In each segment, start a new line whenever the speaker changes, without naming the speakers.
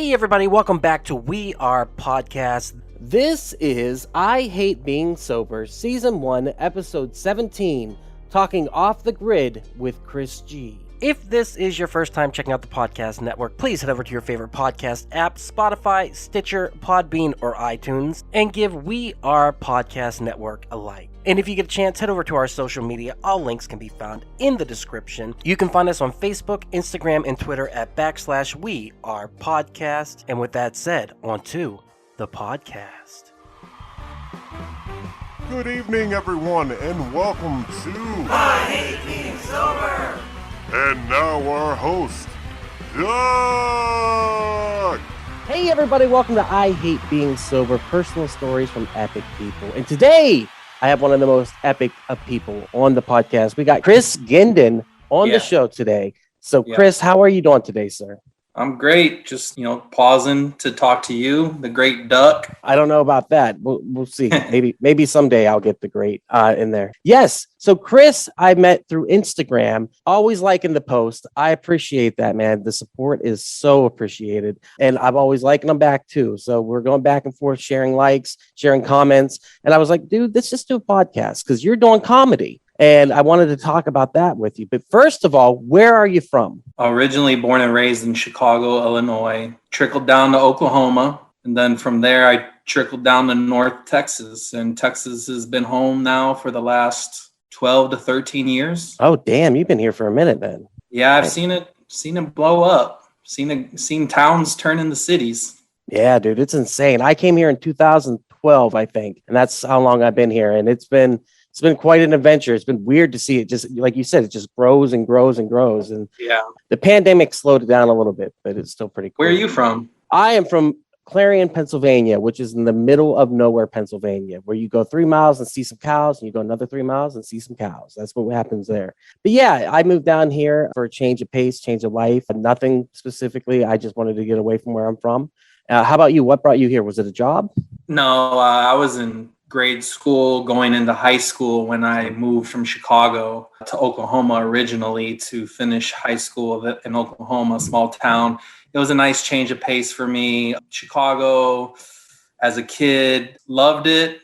Hey everybody, welcome back to We Are Podcast.
This is I Hate Being Sober, Season 1, Episode 17, Talking Off the Grid with Chris G.
If this is your first time checking out the podcast network, please head over to your favorite podcast app, Spotify, Stitcher, Podbean, or iTunes, and give We Are Podcast Network a like. And if you get a chance, head over to our social media. All links can be found in the description. You can find us on Facebook, Instagram, and Twitter at /We Are Podcast. And with that said, on to the podcast.
Good evening, everyone, and welcome to
I Hate Being Sober.
And now our host, Duck!
Hey everybody, welcome to I Hate Being Sober, personal stories from epic people. And today, I have one of the most epic of people on the podcast. We got Chris Ginden on the show today. So Chris, how are you doing today, sir?
I'm great. Just, pausing to talk to you, the great Duck.
I don't know about that. We'll see. Maybe someday I'll get the great in there. Yes. So Chris, I met through Instagram, always liking the post. I appreciate that, man. The support is so appreciated. And I'm always liking them back too. So we're going back and forth, sharing likes, sharing comments. And I was like, dude, let's just do a podcast because you're doing comedy. And I wanted to talk about that with you. But first of all, where are you from?
Originally born and raised in Chicago, Illinois, trickled down to Oklahoma. And then from there, I trickled down to North Texas. And Texas has been home now for the last 12 to 13 years.
Oh, damn. You've been here for a minute then.
Yeah, I've seen it blow up. Seen towns turn into cities.
Yeah, dude, it's insane. I came here in 2012, I think. And that's how long I've been here. And it's been quite an adventure. It's been weird to see it just, like you said, it just grows and grows and grows. And
yeah,
the pandemic slowed it down a little bit, but it's still pretty cool.
Where are you from?
I am from Clarion, Pennsylvania, which is in the middle of nowhere, Pennsylvania, where you go 3 miles and see some cows and you go another 3 miles and see some cows. That's what happens there. But yeah, I moved down here for a change of pace, change of life, and nothing specifically. I just wanted to get away from where I'm from. How about you? What brought you here? Was it a job?
No, I was in grade school, going into high school when I moved from Chicago to Oklahoma originally to finish high school in Oklahoma, a small town. It was a nice change of pace for me. Chicago, as a kid, loved it.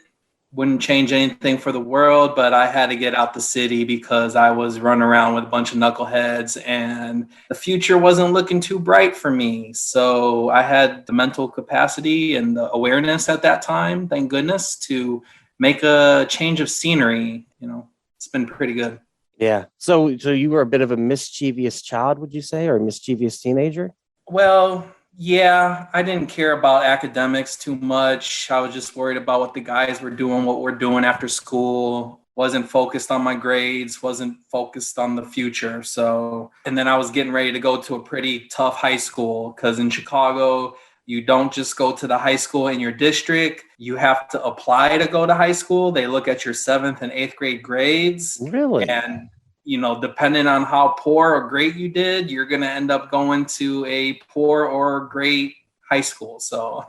Wouldn't change anything for the world, but I had to get out the city because I was running around with a bunch of knuckleheads and the future wasn't looking too bright for me. So I had the mental capacity and the awareness at that time, thank goodness, to make a change of scenery. It's been pretty good.
Yeah. So you were a bit of a mischievous child, would you say, or a mischievous teenager?
Well, yeah, I didn't care about academics too much. I was just worried about what the guys were doing, what we're doing after school. Wasn't focused on my grades, wasn't focused on the future. And then I was getting ready to go to a pretty tough high school because in Chicago, you don't just go to the high school in your district. You have to apply to go to high school. They look at your 7th and 8th grade grades.
Really?
And depending on how poor or great you did, you're going to end up going to a poor or great high school. So,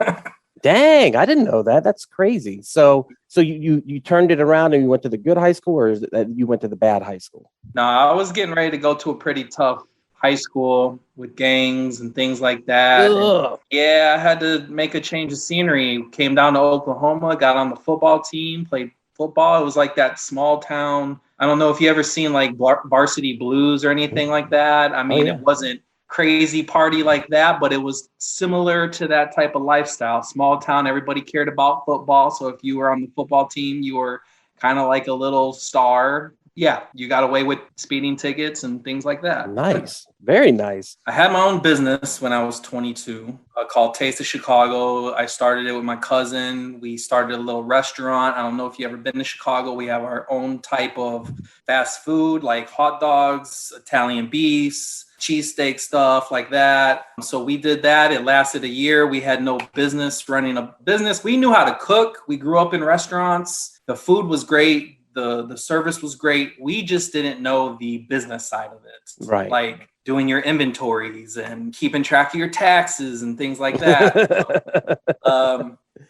dang, I didn't know that. That's crazy. So you turned it around and you went to the good high school, or is it that you went to the bad high school?
No, I was getting ready to go to a pretty tough high school with gangs and things like that. And, yeah, I had to make a change of scenery. Came down to Oklahoma, got on the football team, played football. It was like that small town. I don't know if you ever seen like Varsity Blues or anything like that. I mean, It wasn't crazy party like that, but it was similar to that type of lifestyle. Small town, everybody cared about football. So if you were on the football team, you were kind of like a little star. Yeah, you got away with speeding tickets and things like that.
Nice. Very nice.
I had my own business when I was 22 called Taste of Chicago. I started it with my cousin. We started a little restaurant. I don't know if you've ever been to Chicago. We have our own type of fast food like hot dogs, Italian beefs, cheesesteak stuff like that. So we did that. It lasted a year. We had no business running a business. We knew how to cook. We grew up in restaurants. The food was great. The service was great. We just didn't know the business side of it.
Right.
Like doing your inventories and keeping track of your taxes and things like that.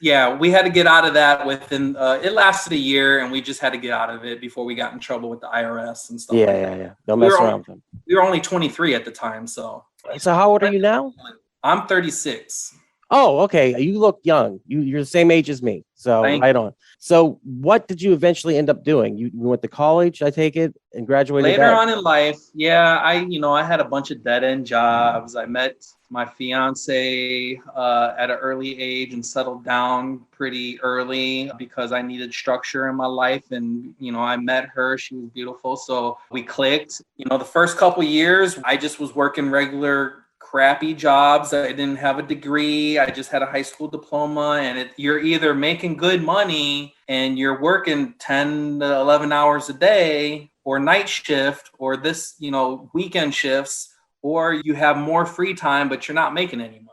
Yeah, we had to get out of that within, it lasted a year and we just had to get out of it before we got in trouble with the IRS and stuff like that.
Yeah. Don't mess around with them.
We were only 23 at the time, so.
So how old are you now?
I'm 36.
Oh, okay. You look young. You're the same age as me. So right on. So what did you eventually end up doing? You went to college, I take it, and graduated
Later on in life, yeah, I had a bunch of dead end jobs. I met my fiance at an early age and settled down pretty early because I needed structure in my life. And, I met her. She was beautiful. So we clicked. The first couple years, I just was working regular crappy jobs. I didn't have a degree. I just had a high school diploma, and you're either making good money and you're working 10 to 11 hours a day, or night shift, or this, weekend shifts, or you have more free time, but you're not making any money.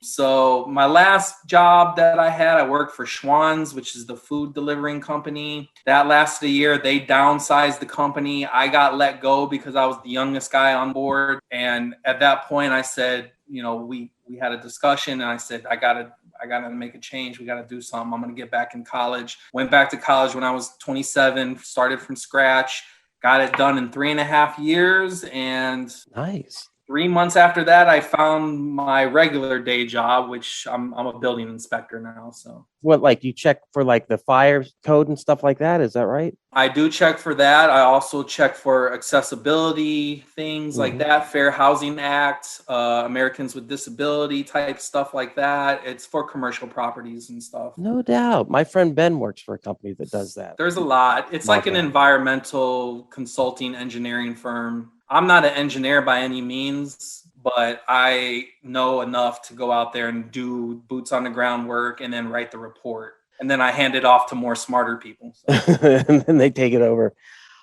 So my last job that I had, I worked for Schwann's, which is the food delivering company. That lasted a year. They downsized the company. I got let go because I was the youngest guy on board. And at that point, I said, we had a discussion, and I said, I gotta make a change. We gotta do something. I'm gonna get back in college. Went back to college when I was 27, started from scratch, got it done in 3.5 years. And
nice.
3 months after that, I found my regular day job, which I'm a building inspector now. So
what, like you check for like the fire code and stuff like that? Is that right?
I do check for that. I also check for accessibility, things like that, Fair Housing Act, Americans with Disability type stuff like that. It's for commercial properties and stuff.
No doubt. My friend Ben works for a company that does that.
There's a lot. It's like an environmental consulting engineering firm. I'm not an engineer by any means, but I know enough to go out there and do boots on the ground work and then write the report. And then I hand it off to more smarter people. So.
And then they take it over.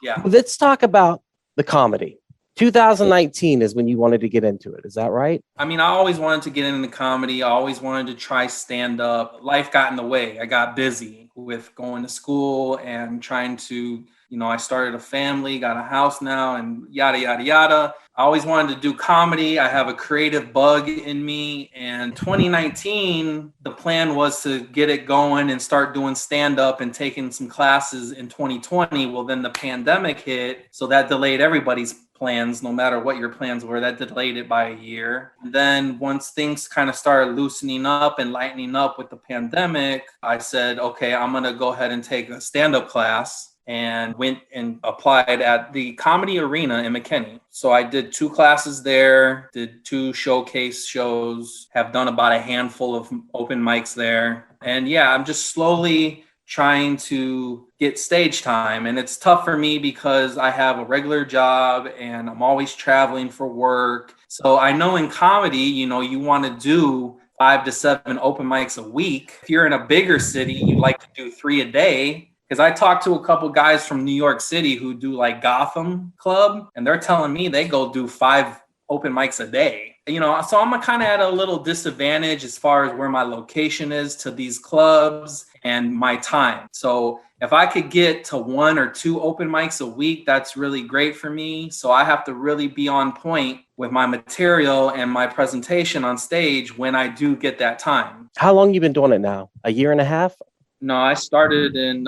Yeah.
Let's talk about the comedy. 2019 is when you wanted to get into it. Is that right?
I mean, I always wanted to get into comedy. I always wanted to try stand up. Life got in the way. I got busy with going to school and trying to, I started a family, got a house now, and yada, yada, yada. I always wanted to do comedy. I have a creative bug in me. And 2019, the plan was to get it going and start doing stand-up and taking some classes in 2020. Well, then the pandemic hit, so that delayed everybody's plans, no matter what your plans were. That delayed it by a year. And then once things kind of started loosening up and lightening up with the pandemic, I said, okay, I'm going to go ahead and take a stand-up class. And went and applied at the Comedy Arena in McKinney. So I did 2 classes there, did 2 showcase shows, have done about a handful of open mics there. And yeah, I'm just slowly trying to get stage time. And it's tough for me because I have a regular job and I'm always traveling for work. So I know in comedy, you want to do 5 to 7 open mics a week. If you're in a bigger city, you like to do 3 a day. Because I talked to a couple guys from New York City who do like Gotham Club, and they're telling me they go do 5 open mics a day. So I'm kind of at a little disadvantage as far as where my location is to these clubs and my time. So if I could get to 1 or 2 open mics a week, that's really great for me. So I have to really be on point with my material and my presentation on stage when I do get that time.
How long you been doing it now? A year and a half?
No, I started in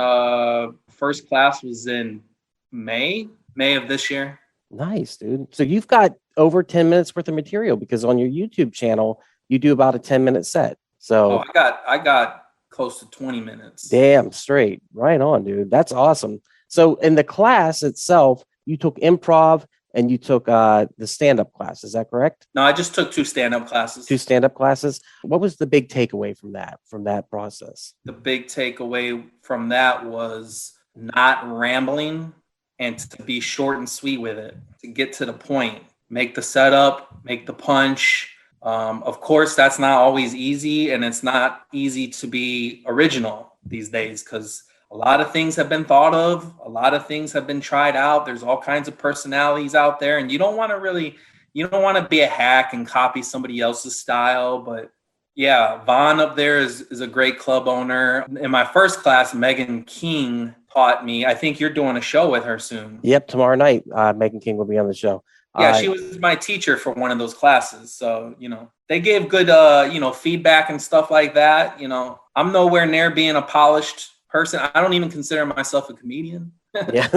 first class was in May of this year.
Nice, dude. So you've got over 10 minutes worth of material because on your YouTube channel, you do about a 10-minute set. So
I got close to 20 minutes.
Damn straight. Right on, dude. That's awesome. So in the class itself, you took improv and you took the stand-up class. Is that correct?
No, I just took 2 stand-up classes.
2 stand-up classes. What was the big takeaway from that process?
The big takeaway from that was not rambling and to be short and sweet with it, to get to the point, make the setup, make the punch. Of course, that's not always easy, and it's not easy to be original these days because a lot of things have been thought of. A lot of things have been tried out. There's all kinds of personalities out there, and you don't want to be a hack and copy somebody else's style. But yeah, Vaughn up there is a great club owner. In my first class, Megan King taught me. I think you're doing a show with her soon.
Yep, tomorrow night, Megan King will be on the show.
Yeah, she was my teacher for one of those classes. So, they gave good, feedback and stuff like that. I'm nowhere near being a polished person. I don't even consider myself a comedian.
Yeah.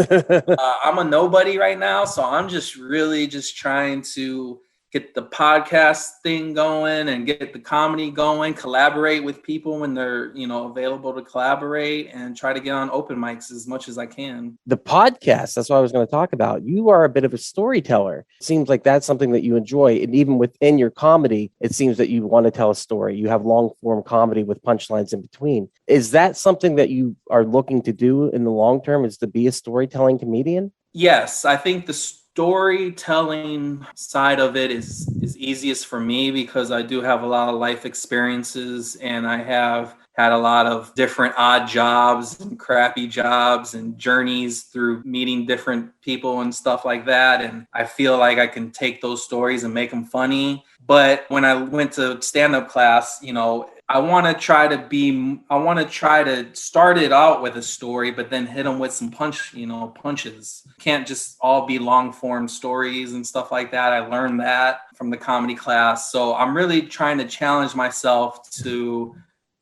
I'm a nobody right now. So I'm just really just trying to get the podcast thing going and get the comedy going, collaborate with people when they're, available to collaborate, and try to get on open mics as much as I can.
The podcast, that's what I was going to talk about. You are a bit of a storyteller. It seems like that's something that you enjoy. And even within your comedy, it seems that you want to tell a story. You have long form comedy with punchlines in between. Is that something that you are looking to do in the long term, is to be a storytelling comedian?
Yes, I think the storytelling side of it is easiest for me because I do have a lot of life experiences, and I have had a lot of different odd jobs and crappy jobs and journeys through meeting different people and stuff like that. And I feel like I can take those stories and make them funny. But when I went to stand-up class, I want to try to start it out with a story, but then hit them with some punches. Can't just all be long form stories and stuff like that. I learned that from the comedy class. So I'm really trying to challenge myself to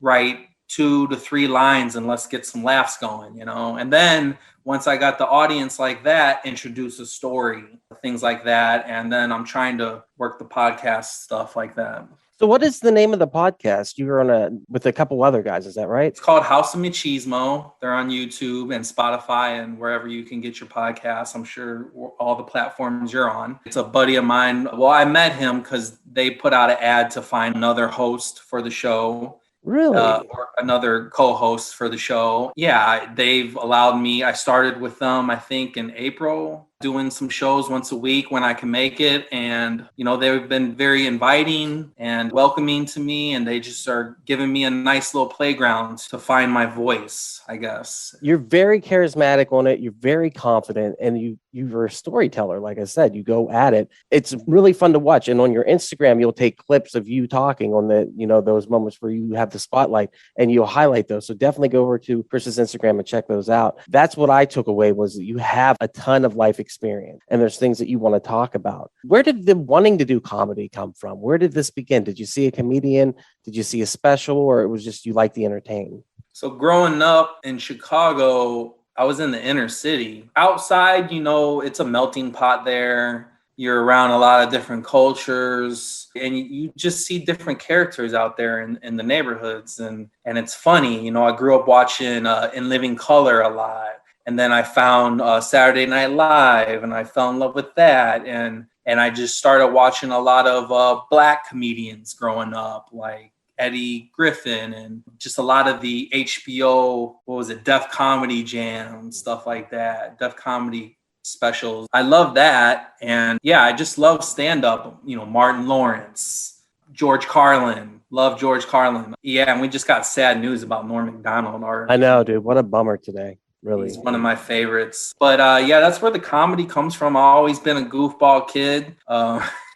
write 2 to 3 lines and let's get some laughs going, and then once I got the audience like that, introduce a story, things like that. And then I'm trying to work the podcast stuff like that.
So what is the name of the podcast? You were on with a couple other guys, is that right?
It's called House of Machismo. They're on YouTube and Spotify and wherever you can get your podcasts. I'm sure all the platforms you're on. It's a buddy of mine. Well, I met him because they put out an ad to find another host for the show.
Really?
Or another co-host for the show. Yeah, they've allowed me. I started with them, I think, in April, doing some shows once a week when I can make it. And, they've been very inviting and welcoming to me. And they just are giving me a nice little playground to find my voice, I guess.
You're very charismatic on it. You're very confident. And you're a storyteller. Like I said, you go at it. It's really fun to watch. And on your Instagram, you'll take clips of you talking on those moments where you have the spotlight and you'll highlight those. So definitely go over to Chris's Instagram and check those out. That's what I took away, was that you have a ton of life experience and there's things that you want to talk about. Where did the wanting to do comedy come from? Where did this begin? Did you see a comedian? Did you see a special, or it was just you like to entertain?
So growing up in Chicago, I was in the inner city. Outside, it's a melting pot there. You're around a lot of different cultures and you just see different characters out there in the neighborhoods. And it's funny, I grew up watching In Living Color a lot. And then I found Saturday Night Live and I fell in love with that. And I just started watching a lot of Black comedians growing up, like Eddie Griffin, and just a lot of the HBO, Def Comedy Jam, stuff like that, Def Comedy specials. I love that. And yeah, I just love stand-up, Martin Lawrence, George Carlin, love George Carlin. Yeah, and we just got sad news about Norm Macdonald.
I know, dude, what a bummer today. Really,
he's one of my favorites. But yeah, that's where the comedy comes from. I've always been a goofball kid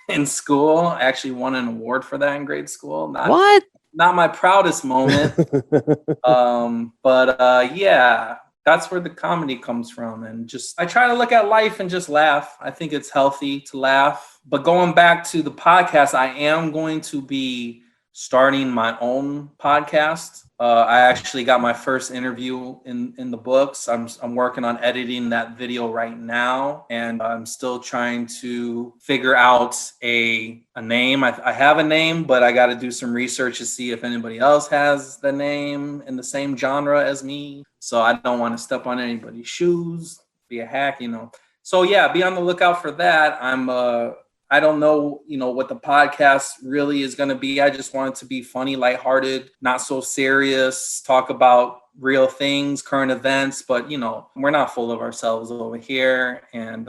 in school. I actually won an award for that in grade school. Not my proudest moment. But yeah, that's where the comedy comes from. And I try to look at life and just laugh. I think it's healthy to laugh. But going back to the podcast, I am going to be starting my own podcast. I actually got my first interview in the books. I'm working on editing that video right now, and I'm still trying to figure out a name. I have a name, but I got to do some research to see if anybody else has the name in the same genre as me. So I don't want to step on anybody's shoes, be a hack, So yeah, be on the lookout for that. I don't know, what the podcast really is going to be. I just want it to be funny, lighthearted, not so serious, talk about real things, current events, but, we're not full of ourselves over here, and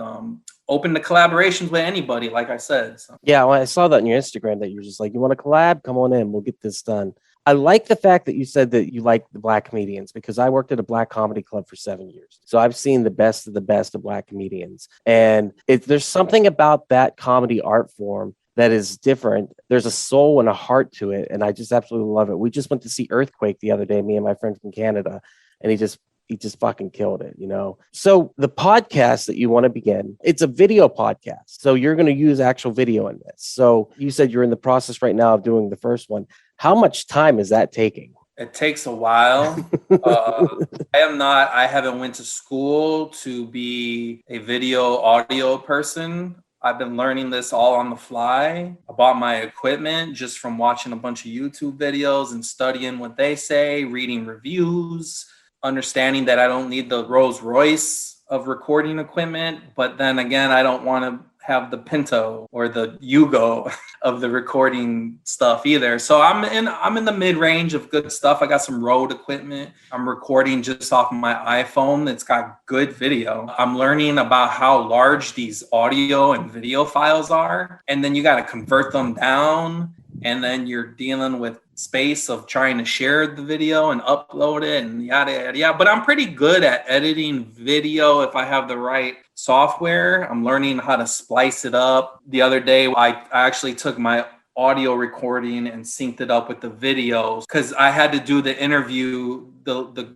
open to collaborations with anybody, like I said. So.
Yeah, well, I saw that on your Instagram that you were just like, you want to collab? Come on in. We'll get this done. I like the fact that you said that you like the Black comedians, because I worked at a Black comedy club for 7 years. So I've seen the best of Black comedians. And there's something about that comedy art form that is different. There's a soul and a heart to it. And I just absolutely love it. We just went to see Earthquake the other day, me and my friend from Canada. And he just fucking killed it, So the podcast that you want to begin, it's a video podcast. So you're going to use actual video in this. So you said you're in the process right now of doing the first one. How much time is that taking?
It takes a while. I haven't went to school to be a video audio person. I've been learning this all on the fly. I bought my equipment just from watching a bunch of YouTube videos and studying what they say, reading reviews, understanding that I don't need the Rolls Royce of recording equipment. But then again, I don't want to have the Pinto or the Yugo of the recording stuff either. So I'm in the mid-range of good stuff. I got some Rode equipment. I'm recording just off my iPhone. It's got good video. I'm learning about how large these audio and video files are. And then you got to convert them down. And then you're dealing with space of trying to share the video and upload it and yada, yada, yada. But I'm pretty good at editing video if I have the right software. I'm learning how to splice it up. The other day, I actually took my audio recording and synced it up with the videos because I had to do the interview. The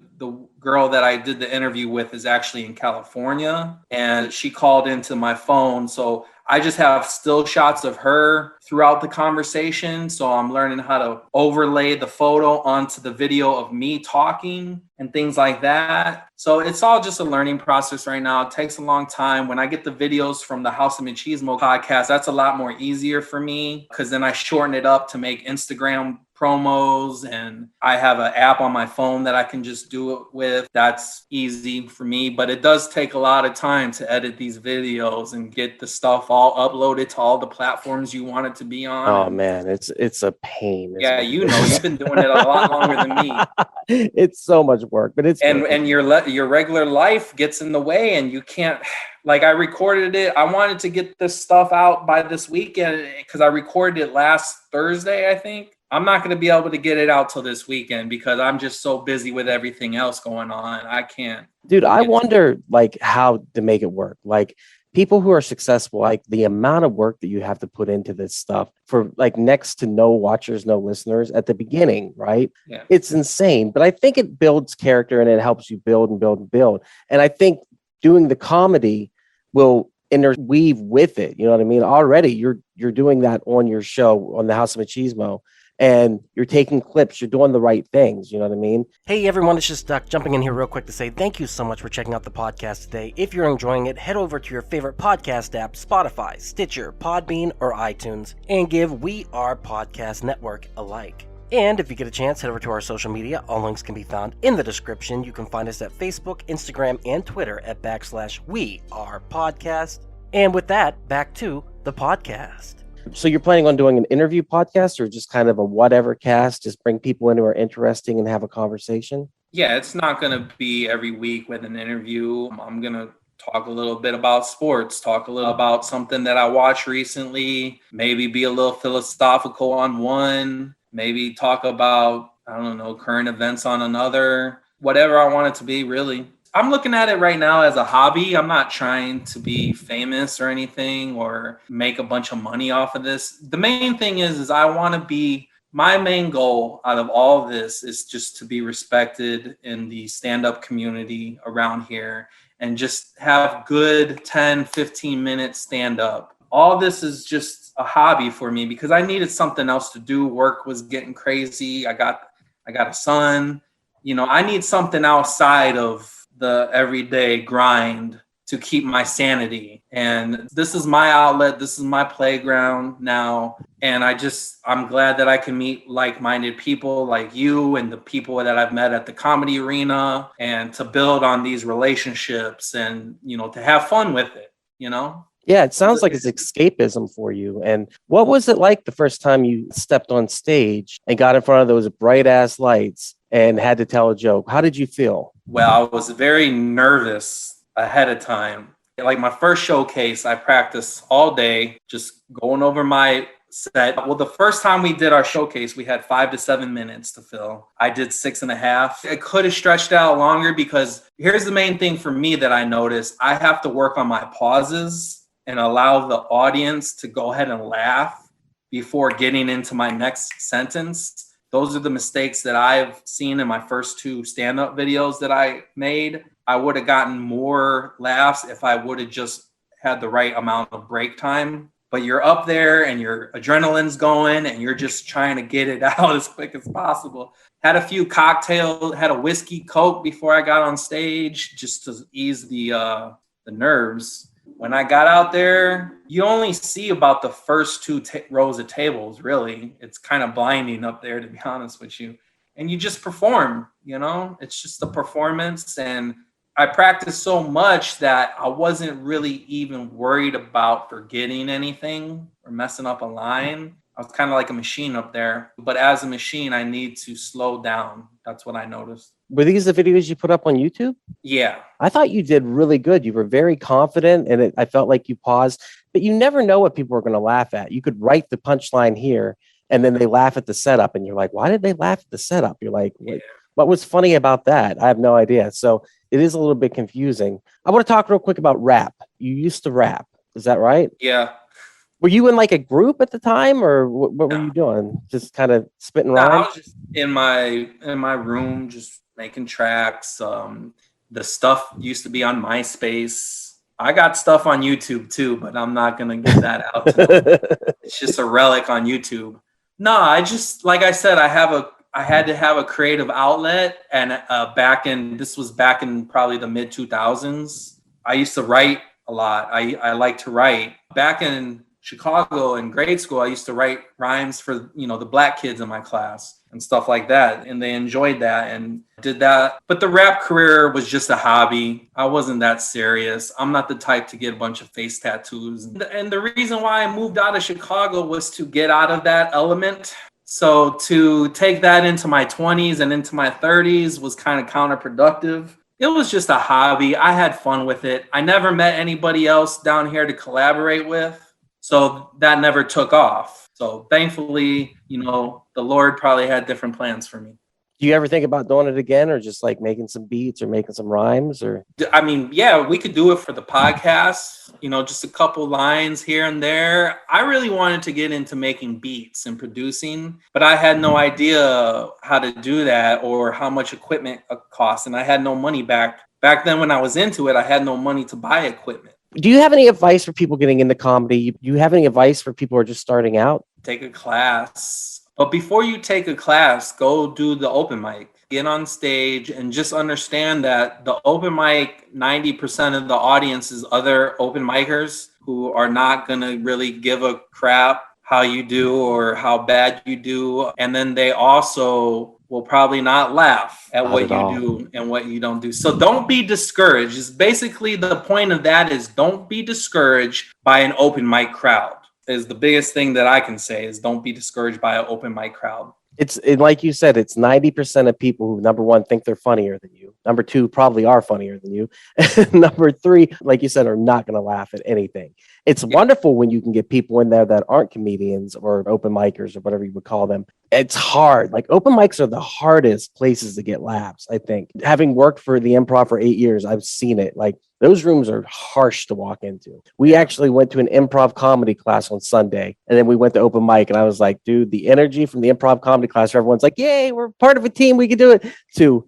girl that I did the interview with is actually in California, and she called into my phone. So I just have still shots of her throughout the conversation. So I'm learning how to overlay the photo onto the video of me talking and things like that. So it's all just a learning process right now. It takes a long time. When I get the videos from the House of Machismo podcast, that's a lot more easier for me because then I shorten it up to make Instagram promos, and I have an app on my phone that I can just do it with. That's easy for me, but it does take a lot of time to edit these videos and get the stuff all uploaded to all the platforms you want it to be on.
Oh man, it's a pain.
Yeah, you know, you've been doing it a lot longer than me.
It's so much work, but it's
and your regular life gets in the way, and you can't. Like I recorded it. I wanted to get this stuff out by this weekend because I recorded it last Thursday, I think. I'm not going to be able to get it out till this weekend because I'm just so busy with everything else going on. I can't.
Dude, I wonder like how to make it work. Like people who are successful, like the amount of work that you have to put into this stuff for like next to no watchers, no listeners at the beginning, right?
Yeah.
It's insane. But I think it builds character and it helps you build and build and build. And I think doing the comedy will interweave with it. You know what I mean? Already you're doing that on your show on the House of Machismo. And you're taking clips, you're doing the right things, you know what I mean?
Hey everyone, it's just Duck jumping in here real quick to say thank you so much for checking out the podcast today. If you're enjoying it, head over to your favorite podcast app, Spotify, Stitcher, Podbean, or iTunes, and give We Are Podcast Network a like. And if you get a chance, head over to our social media. All links can be found in the description. You can find us at Facebook, Instagram, and Twitter at /We Are Podcast. And with that, back to the podcast.
So you're planning on doing an interview podcast or just kind of a whatever cast, just bring people in who are interesting and have a conversation?
Yeah, it's not going to be every week with an interview. I'm going to talk a little bit about sports, talk a little about something that I watched recently, maybe be a little philosophical on one, maybe talk about, I don't know, current events on another, whatever I want it to be, really. I'm looking at it right now as a hobby. I'm not trying to be famous or anything or make a bunch of money off of this. The main thing is I want to be, my main goal out of all of this is just to be respected in the stand-up community around here and just have good 10, 15-minute stand-up. All this is just a hobby for me because I needed something else to do. Work was getting crazy. I got a son. You know, I need something outside of the everyday grind to keep my sanity. And this is my outlet. This is my playground now. And I'm glad that I can meet like-minded people like you and the people that I've met at the comedy arena and to build on these relationships and, you know, to have fun with it, you know?
Yeah, it sounds like it's escapism for you. And what was it like the first time you stepped on stage and got in front of those bright ass lights and had to tell a joke? How did you feel?
Well, I was very nervous ahead of time. Like my first showcase, I practiced all day, just going over my set. Well, the first time we did our showcase, we had 5 to 7 minutes to fill. I did 6.5. I could have stretched out longer because here's the main thing for me that I noticed. I have to work on my pauses and allow the audience to go ahead and laugh before getting into my next sentence. Those are the mistakes that I've seen in my first 2 stand-up videos that I made. I would have gotten more laughs if I would have just had the right amount of break time. But you're up there and your adrenaline's going and you're just trying to get it out as quick as possible. Had a few cocktails, had a whiskey Coke before I got on stage just to ease the nerves. when I got out there, you only see about the first two rows of tables, really. It's kind of blinding up there, to be honest with you. And you just perform, it's just a performance. And I practiced so much that I wasn't really even worried about forgetting anything or messing up a line. I was kind of like a machine up there. But as a machine, I need to slow down. That's what I noticed.
Were these the videos you put up on YouTube?
Yeah.
I thought you did really good. You were very confident, and I felt like you paused. But you never know what people are going to laugh at. You could write the punchline here, and then they laugh at the setup, and you're like, why did they laugh at the setup? You're like, what was funny about that? I have no idea. So it is a little bit confusing. I want to talk real quick about rap. You used to rap. Is that right?
Yeah.
Were you in like a group at the time, or what were you doing? Just kind of spitting rhymes?
I was just in my room, just making tracks. The stuff used to be on MySpace. I got stuff on YouTube too, but I'm not gonna get that out. It's just a relic on YouTube. No, I just, like I said, I had to have a creative outlet, and this was back in probably the mid 2000s. I used to write a lot. I like to write. Back in Chicago in grade school, I used to write rhymes for, the black kids in my class and stuff like that. And they enjoyed that and did that. But the rap career was just a hobby. I wasn't that serious. I'm not the type to get a bunch of face tattoos. And the reason why I moved out of Chicago was to get out of that element. So to take that into my 20s and into my 30s was kind of counterproductive. It was just a hobby. I had fun with it. I never met anybody else down here to collaborate with. So that never took off. So thankfully, the Lord probably had different plans for me.
Do you ever think about doing it again, or just like making some beats or making some rhymes? Or
I mean, yeah, we could do it for the podcast, just a couple lines here and there. I really wanted to get into making beats and producing, but I had no idea how to do that or how much equipment costs. And I had no money back then when I was into it. I had no money to buy equipment.
Do you have any advice for people getting into comedy? Do you have any advice for people who are just starting out?
Take a class. But before you take a class, go do the open mic. Get on stage and just understand that the open mic, 90% of the audience is other open micers who are not going to really give a crap how you do or how bad you do. And then they also will probably not laugh at what you do and what you don't do. So don't be discouraged. It's basically the point of that is don't be discouraged by an open mic crowd. Is the biggest thing that I can say is don't be discouraged by an open mic crowd.
It's like you said, it's 90% of people who, number one, think they're funnier than you. Number two, probably are funnier than you. Number three, like you said, are not going to laugh at anything. It's wonderful when you can get people in there that aren't comedians or open micers or whatever you would call them. It's hard. Like open mics are the hardest places to get laughs, I think. Having worked for the Improv for 8 years, I've seen it. Like those rooms are harsh to walk into. We actually went to an improv comedy class on Sunday, and then we went to open mic, and I was like, dude, the energy from the improv comedy class, everyone's like, yay, we're part of a team, we can do it, to,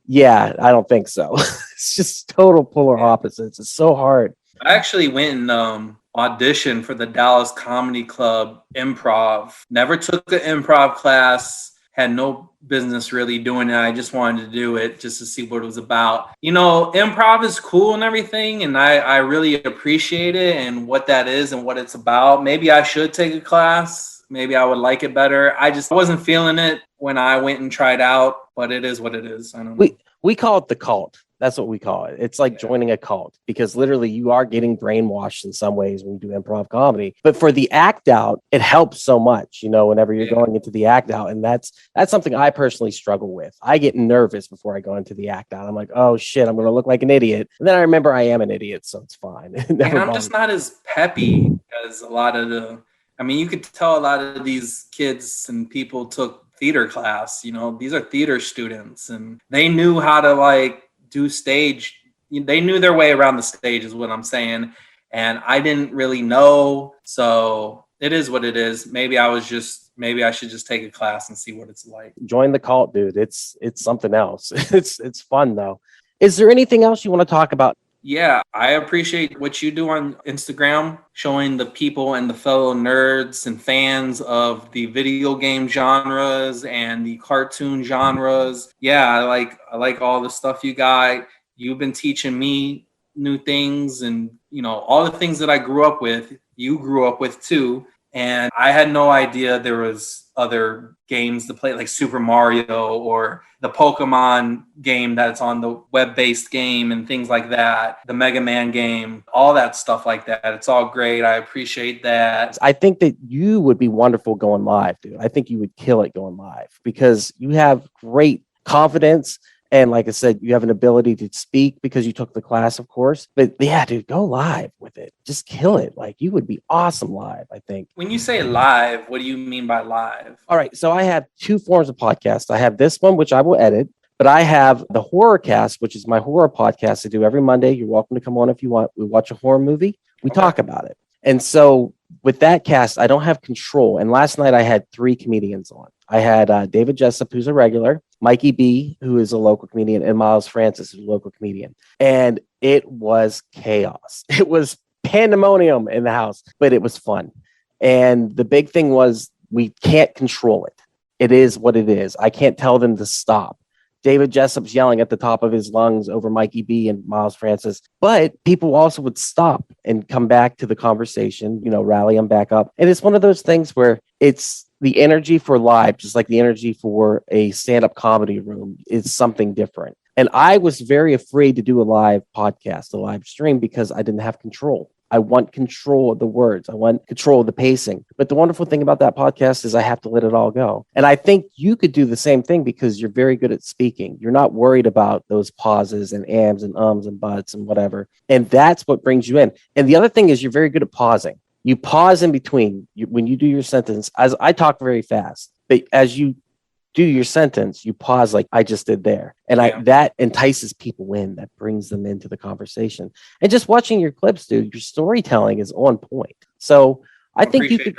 yeah, I don't think so. It's just total polar opposites. It's so hard.
I actually went and auditioned for the Dallas Comedy Club improv. Never took an improv class. Had no business really doing it. I just wanted to do it just to see what it was about. Improv is cool and everything, and I really appreciate it and what that is and what it's about. Maybe I should take a class. Maybe I would like it better. I just wasn't feeling it when I went and tried out, but it is what it is. I don't know.
We call it the cult. That's what we call it. It's like joining a cult, because literally you are getting brainwashed in some ways when you do improv comedy. But for the act out, it helps so much, whenever you're going into the act out. And that's something I personally struggle with. I get nervous before I go into the act out. I'm like, oh shit, I'm going to look like an idiot. And then I remember I am an idiot, so it's fine.
And I'm just not as peppy as a lot of you could tell a lot of these kids and people took theater class, these are theater students and they knew how to do stage. They knew their way around the stage is what I'm saying. And I didn't really know. So it is what it is. Maybe I should just take a class and see what it's like.
Join the cult, dude. It's something else. It's fun though. Is there anything else you want to talk about?
Yeah, I appreciate what you do on Instagram, showing the people and the fellow nerds and fans of the video game genres and the cartoon genres. Yeah, I like all the stuff you got. You've been teaching me, new things, and all the things that I grew up with, you grew up with too. And I had no idea there was other games to play, like Super Mario or the Pokemon game that's on the web-based game and things like that, the Mega Man game, all that stuff like that. It's all great. I appreciate that.
I think that you would be wonderful going live, dude. I think you would kill it going live because you have great confidence. And like I said, you have an ability to speak because you took the class, of course. But yeah, dude, go live with it. Just kill it. Like, you would be awesome live, I think.
When you say live, what do you mean by live?
All right. So I have two forms of podcast. I have this one, which I will edit. But I have the Horrorcast, which is my horror podcast I do every Monday. You're welcome to come on if you want. We watch a horror movie. We talk about it. And so with that cast, I don't have control. And last night I had 3 comedians on. I had David Jessup, who's a regular, Mikey B, who is a local comedian, and Miles Francis, who's a local comedian. And it was chaos. It was pandemonium in the house, but it was fun. And the big thing was we can't control it. It is what it is. I can't tell them to stop. David Jessup's yelling at the top of his lungs over Mikey B and Miles Francis, but people also would stop and come back to the conversation, rally them back up. And it's one of those things where it's the energy for live, just like the energy for a stand-up comedy room, is something different. And I was very afraid to do a live podcast, a live stream, because I didn't have control. I want control of the words. I want control of the pacing. But the wonderful thing about that podcast is I have to let it all go. And I think you could do the same thing because you're very good at speaking. You're not worried about those pauses and ams and ums and buts and whatever. And that's what brings you in. And the other thing is you're very good at pausing. You pause in between when you do your sentence. As I talk very fast, but as you do your sentence, you pause like I just did there. And that entices people in, that brings them into the conversation. And just watching your clips, dude, your storytelling is on point. So I think you could,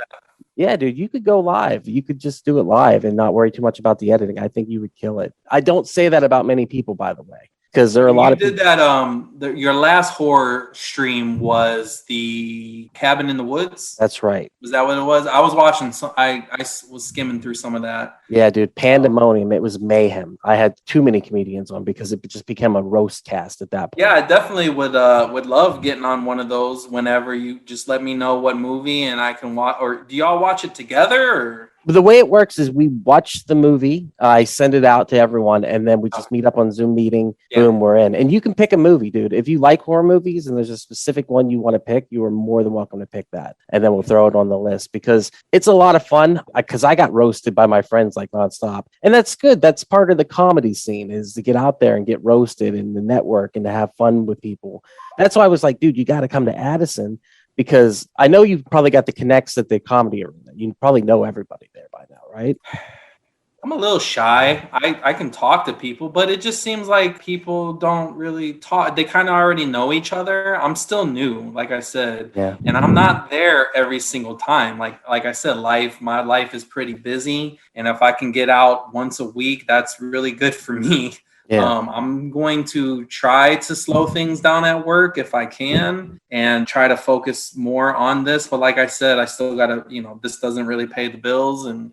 dude, you could go live. You could just do it live and not worry too much about the editing. I think you would kill it. I don't say that about many people, by the way, because there are a lot of people.
You did that. Your last horror stream was the Cabin in the Woods.
That's right.
Was that what it was? I was watching. I was skimming through some of that.
Yeah, dude, pandemonium. It was mayhem. I had too many comedians on because it just became a roast cast at that point.
Yeah, I definitely would love getting on one of those whenever you just let me know what movie and I can watch. Or do y'all watch it together? Or?
The way it works is we watch the movie, I send it out to everyone, and then we just meet up on Zoom meeting. Boom, we're in. And you can pick a movie, dude. If you like horror movies and there's a specific one you want to pick, you are more than welcome to pick that. And then we'll throw it on the list because it's a lot of fun. Because I got roasted by my friends like nonstop. And that's good. That's part of the comedy scene, is to get out there and get roasted and the network and to have fun with people. That's why I was like, dude, you got to come to Addison. Because I know you've probably got the connects at the comedy arena. You probably know everybody there by now, right?
I'm a little shy. I can talk to people, but it just seems like people don't really talk. They kind of already know each other. I'm still new, like I said.
Yeah.
And I'm not there every single time. Like I said, my life is pretty busy. And if I can get out once a week, that's really good for me. Yeah. I'm going to try to slow things down at work if I can and try to focus more on this. But like I said, I still got to, this doesn't really pay the bills. And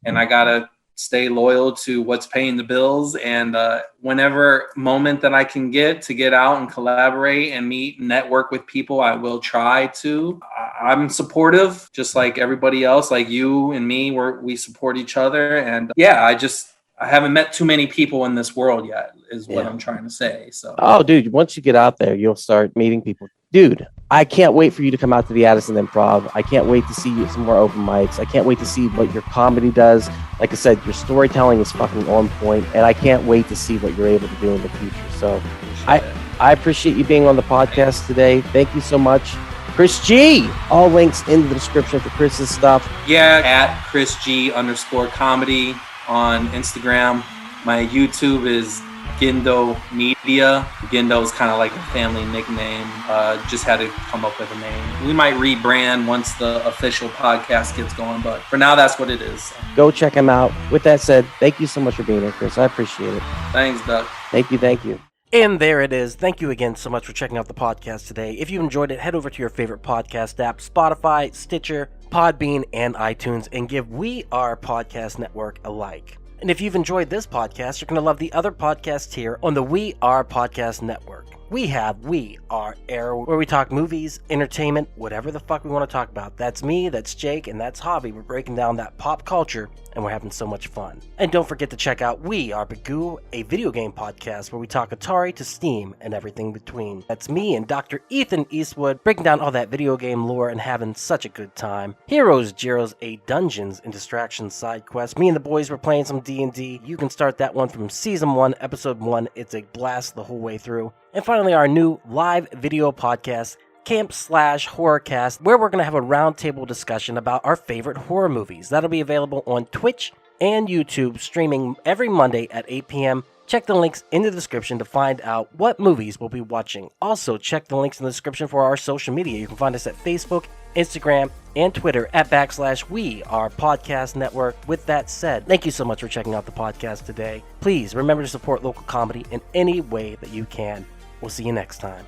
I got to stay loyal to what's paying the bills. And whenever moment that I can get to get out and collaborate and meet and network with people, I will try to. I'm supportive, just like everybody else, like you and me, we support each other. And I haven't met too many people in this world yet, is what I'm trying to say. So,
dude, once you get out there, you'll start meeting people. Dude, I can't wait for you to come out to the Addison Improv. I can't wait to see you some more open mics. I can't wait to see what your comedy does. Like I said, your storytelling is fucking on point, and I can't wait to see what you're able to do in the future. So, I appreciate you being on the podcast today. Thank you so much. Chris G. All links in the description for Chris's stuff.
Yeah, at Chris G_comedy. On Instagram. My YouTube is Gindo Media. Gindo is kind of like a family nickname. Just had to come up with a name. We might rebrand once the official podcast gets going, but for now, that's what it is.
Go check him out. With that said, thank you so much for being here, Chris. I appreciate it.
Thanks, Duck.
Thank you.
And there it is. Thank you again so much for checking out the podcast today. If you enjoyed it, head over to your favorite podcast app, Spotify, Stitcher, Podbean, and iTunes, and give We Are Podcast Network a like. And if you've enjoyed this podcast, you're going to love the other podcasts here on the We Are Podcast Network. We have We Are Air, where we talk movies, entertainment, whatever the fuck we want to talk about. That's me, that's Jake, and that's Javi. We're breaking down that pop culture, and we're having so much fun. And don't forget to check out We Are Bagu, a video game podcast where we talk Atari to Steam and everything between. That's me and Dr. Ethan Eastwood breaking down all that video game lore and having such a good time. Heroes-Gyros, a Dungeons and Distractions side quest. Me and the boys were playing some D&D. You can start that one from Season 1, Episode 1. It's a blast the whole way through. And finally, our new live video podcast, Slash Horrorcast, where we're going to have a roundtable discussion about our favorite horror movies. That'll be available on Twitch and YouTube, streaming every Monday at 8 p.m. Check the links in the description to find out what movies we'll be watching. Also, check the links in the description for our social media. You can find us at Facebook, Instagram, and Twitter at /We Are Podcast Network. With that said, thank you so much for checking out the podcast today. Please remember to support local comedy in any way that you can. We'll see you next time.